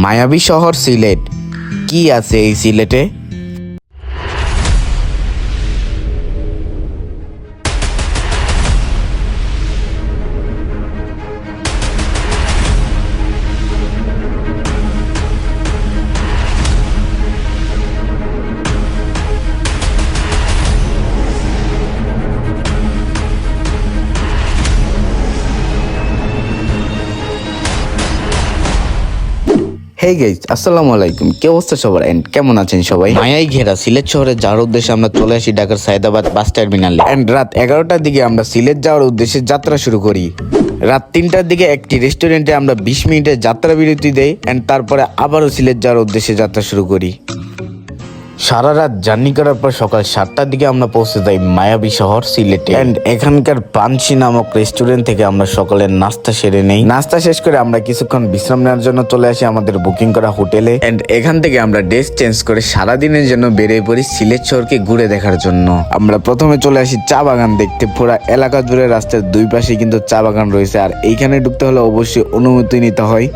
মায়াবী শহর সিলেট। কি আছে এই সিলেটে? হেই গাইস, আসসালামু আলাইকুম। কি অবস্থা সবার এন্ড কেমন আছেন সবাই? মায়াই ঘেরা সিলেট শহরে যাওয়ার উদ্দেশ্যে আমরা চলে আসি ঢাকার সায়দাবাদ বাস টার্মিনালে। এন্ড রাত 11টার দিকে আমরা সিলেট যাওয়ার উদ্দেশ্যে যাত্রা শুরু করি। রাত 3টার দিকে একটি রেস্টুরেন্টে আমরা 20 মিনিটের যাত্রা বিরতি দেই এন্ড তারপরে আবারও সিলেট যাওয়ার উদ্দেশ্যে যাত্রা শুরু করি। সারা রাত জার্নি করার পর সকাল 7টার দিকে আমরা পৌঁছে যাই মায়াবী শহর সিলেটে। এন্ড এখানকার পানসি নামক রেস্টুরেন্ট থেকে আমরা সকালের নাস্তা সেরে নেই। নাস্তা শেষ করে আমরা কিছুক্ষণ বিশ্রাম নেওয়ার জন্য চলে আসি আমাদের বুকিং করা হোটেলে। এন্ড এখান থেকে আমরা ড্রেস চেঞ্জ করে সারাদিনের জন্য বেরিয়ে পড়ি সিলেট শহরকে ঘুরে দেখার জন্য। আমরা প্রথমে চলে আসি চা বাগান দেখতে। পুরা এলাকা জুড়ে রাস্তার দুই পাশে কিন্তু চা বাগান রয়েছে, আর এইখানে ঢুকতে হলে অবশ্যই অনুমতি নিতে হয়।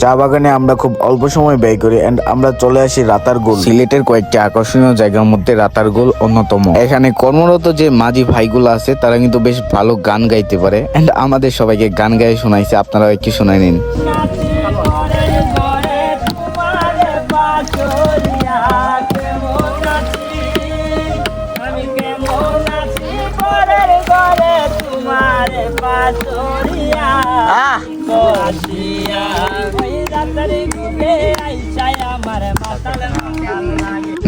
চা বাগানে আমরা খুব অল্প সময় ব্যয় করি এন্ড আমরা চলে আসি রাতারগুল। সিলেটের কয়েকটি আকর্ষণীয় জায়গার মধ্যে রাতারগুল অন্যতম। এখানে কর্মরত যে মাঝি ভাইগুলো আছে তারা কিন্তু বেশ ভালো গান গাইতে পারে এন্ড আমাদের সবাইকে গান গায়ে শোনাইছে, আপনারা একটু শোনাই নিন।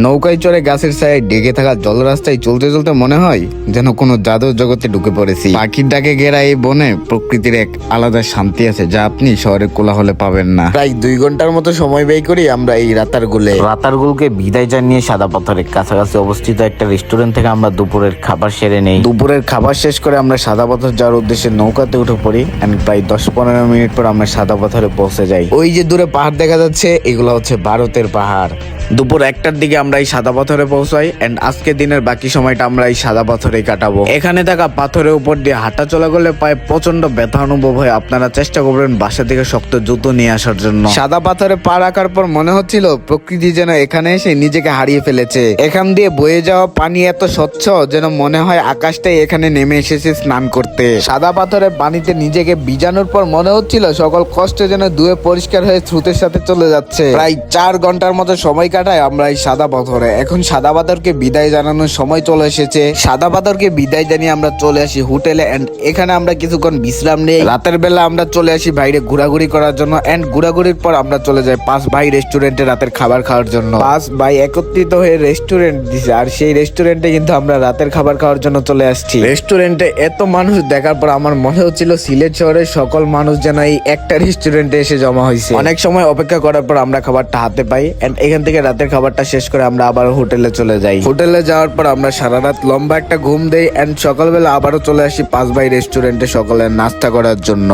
নৌকায় চড়ে গাছের ছায়ায় ডেকে থাকা জল রাস্তায় চলতে চলতে মনে হয় যেন কোনো জাদুর জগতে ঢুকে পড়েছি। পাখির ডাকে ঘেরা এই বনে প্রকৃতির এক আলাদা শান্তি আছে যা আপনি শহরের কোলাহলে পাবেন না। প্রায় 2 ঘন্টার মতো সময় ব্যয় করি আমরা এই রাতারগুলকে বিদায় জানিয়ে সাদা পাথরের কাছাকাছি অবস্থিত একটা রেস্টুরেন্ট থেকে আমরা দুপুরের খাবার সেরে নেই। দুপুরের খাবার শেষ করে আমরা সাদা পাথর যাওয়ার উদ্দেশ্যে নৌকাতে উঠে পড়ি এন্ড প্রায় 10-15 মিনিট পর আমরা সাদা পাথরে পৌঁছে যাই। ওই যে দূরে পাহাড় দেখা যাচ্ছে, এগুলো হচ্ছে ভারতের পাহাড়। দুপুর 1টার দিকে আমরা এই সাদা পাথরে পৌঁছাই এন্ড আজকে দিনের বাকি সময়টা আমরা এই সাদা পাথরে কাটাবো। এখানে থাকা পাথরের উপর দিয়ে হাঁটা চলা করলে পায়ে প্রচন্ড ব্যথা অনুভব হয়। আপনারা চেষ্টা করবেন বাসা থেকে শক্ত জুতো নিয়ে আসার জন্য। সাদা পাথরে পা রাখার পর মনে হচ্ছিল প্রকৃতি যেন এখানে এসে নিজেকে হারিয়ে ফেলেছে। এখান দিয়ে বয়ে যাওয়া পানি এত স্বচ্ছ যেন মনে হয় আকাশটাই এখানে নেমে এসেছে স্নান করতে। সাদা পাথরে পানিতে নিজেকে ভিজানোর পর মনে হচ্ছিল সকল কষ্ট যেন ধুয়ে পরিষ্কার হয়ে স্রোতের সাথে চলে যাচ্ছে। প্রায় 4 ঘন্টার মতো সময় কাটায় আমরা এই সাদা পাথরে। এখন সাদা পাথরকে বিদায় জানানোর সময় চলে এসেছে। সাদা পাথরকে বিদায় জানিয়ে আমরা চলে আসি হোটেলে এন্ড এখানে আমরা কিছুক্ষণ বিশ্রাম নেই। রাতের বেলা আমরা চলে আসি বাইরে ঘোরাঘুরি করার জন্য এন্ড ঘোরাঘুরির পর আমরা চলে যাই 5 ভাই রেস্টুরেন্টে রাতের খাবার খাওয়ার জন্য। 5 ভাই একত্রিত হয়ে রেস্টুরেন্ট দিছে, আর সেই রেস্টুরেন্টে কিন্তু আমরা রাতের খাবার খাওয়ার জন্য চলে আসছি। রেস্টুরেন্টে এত মানুষ দেখার পর আমার মনে হচ্ছিল সিলেট শহরের সকল মানুষ যেন এই একটা রেস্টুরেন্টে এসে জমা হয়েছে। অনেক সময় অপেক্ষা করার পর আমরা খাবারটা হাতে পাই এন্ড এখান থেকে রাতের খাবারটা শেষ করে আমরা আবার হোটেলে চলে যাই। হোটেলে যাওয়ার পর আমরা সারা রাত লম্বা একটা ঘুম দেই এন্ড সকালবেলা আবারও চলে আসি 5 ভাই রেস্টুরেন্টে সকালের নাস্তা করার জন্য।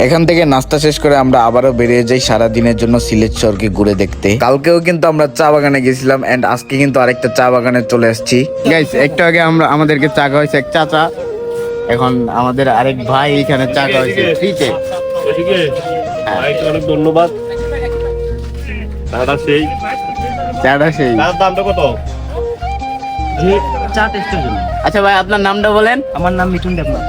এখান থেকে নাস্তা শেষ করে আমরা আবারও বেরিয়ে যাই সারা দিনের জন্য সিলেট শহরকে ঘুরে দেখতে। কালকেও কিন্তু আমরা চা বাগানে গেছিলাম এন্ড আজকে কিন্তু আরেকটা চা বাগানে চলে আসছি। গাইস, একটু আগে আমাদেরকে চা খাওয়াইছে এক চাচা, এখন আমাদের আরেক ভাই এখানে চা খাওয়াইছে ফ্রিতে। অনেক ধন্যবাদ। চাটা সেই দামটা কত? চা টেস্টের জন্য। আচ্ছা ভাই, আপনার নামটা বলেন। আমার নাম মিঠুন দেবনাথ।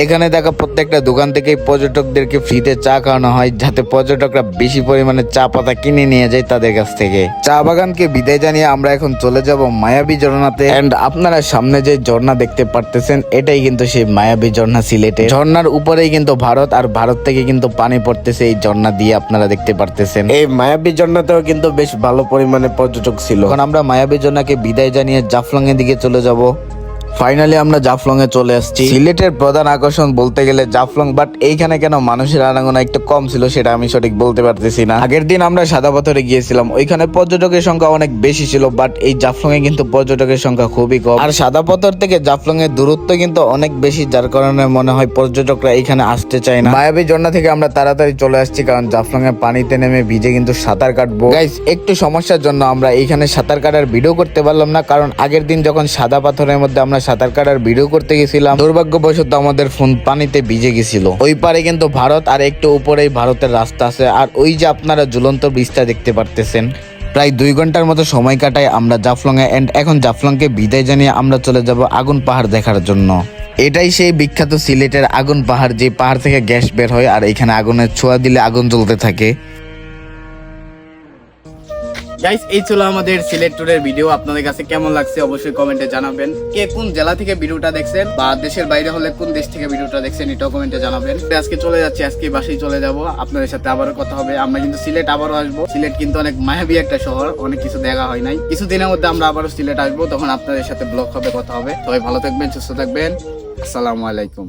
এখানে দেখা প্রত্যেকটা দোকান থেকে পর্যটকদেরকে ফ্রিতে চা খাওয়ানো হয় যাতে পর্যটকরা বেশি পরিমাণে চা পাতা কিনে নিয়ে যায় তাদের কাছ থেকে। চা বাগানকে বিদায় জানিয়ে আমরা এখন চলে যাব মায়াবী ঝর্ণাতে এন্ড আপনারা সামনে যে ঝর্ণা দেখতে পারতেছেন এটাই কিন্তু সেই মায়াবী ঝর্ণা সিলেটে। ঝর্ণার উপরেই কিন্তু ভারত, আর ভারত থেকে কিন্তু পানি পড়তেছে এই ঝর্ণা দিয়ে, আপনারা দেখতে পারতেছেন। এই মায়াবী ঝর্ণাতেও কিন্তু বেশ ভালো পরিমাণে পর্যটক ছিল। এখন আমরা মায়াবী ঝর্ণাকে বিদায় জানিয়ে জাফলং এর দিকে চলে যাব। ফাইনালি আমরা জাফলং এ চলে আসছি। সিলেটের প্রধান আকর্ষণ বলতে গেলে জাফলং, বাট এইখানে কেন মানুষের আনাগোনা একটু কম ছিল সেটা আমি সঠিক বলতে পারতেছি না। আগের দিন আমরা সাদা পাথরে গিয়েছিলাম, ওইখানে পর্যটকের সংখ্যা অনেক বেশি ছিল, বাট এই জাফলং এ কিন্তু পর্যটকের সংখ্যা খুবই কম। আর সাদা পাথর থেকে জাফলং এর দূরত্ব কিন্তু অনেক বেশি, যার কারণে মনে হয় পর্যটকরা এখানে আসতে চায় না। মায়াবী ঝর্ণা থেকে আমরা তাড়াতাড়ি চলে আসছি কারণ জাফলং এর পানিতে নেমে ভিজে কিন্তু সাঁতার কাটবো। গাইস, একটু সমস্যার জন্য আমরা এইখানে সাঁতার কাটার ভিডিও করতে পারলাম না, কারণ আগের দিন যখন সাদা পাথরের মধ্যে আমরা সাঁতার কাটার ভিডিও করতে গেছিলাম, দুর্ভাগ্যবশত আমাদের ফোন পানিতে ভিজে গেছিল। ওই পারে কিন্তু ভারত, আর একটু উপরেই ভারতের রাস্তা আছে। আর ওই যে আপনারা ঝুলন্ত ব্রিজটা দেখতে পারতেছেন, প্রায় 2 ঘন্টার মতো সময় কাটাই আমরা জাফলং এ। এন্ড এখন জাফলংকে বিদায় জানিয়ে আমরা চলে যাব আগুন পাহাড় দেখার জন্য। এটাই সেই বিখ্যাত সিলেটের আগুন পাহাড়, যে পাহাড় থেকে গ্যাস বের হয় আর এখানে আগুনের ছোঁয়া দিলে আগুন জ্বলতে থাকে। গাইস, এই ছিল আমাদের সিলেট ট্যুরের ভিডিও। আপনাদের কাছে কেমন লাগছে অবশ্যই কমেন্টে জানাবেন। কে কোন জেলা থেকে ভিডিওটা দেখছেন বা দেশের বাইরে হলে কোন দেশ থেকে ভিডিওটা দেখছেন এটাও কমেন্টে জানাবেন। আজকে চলে যাচ্ছি, আজকে বাসায় চলে যাব। আপনাদের সাথে আবারও কথা হবে। আমরা কিন্তু সিলেট আবারও আসবো। সিলেট কিন্তু অনেক মায়াবী একটা শহর, অনেক কিছু দেখা হয় নাই। কিছুদিনের মধ্যে আমরা আবারও সিলেট আসবো, তখন আপনাদের সাথে ব্লগ হবে, কথা হবে। সবাই ভালো থাকবেন, সুস্থ থাকবেন। আসসালামু আলাইকুম।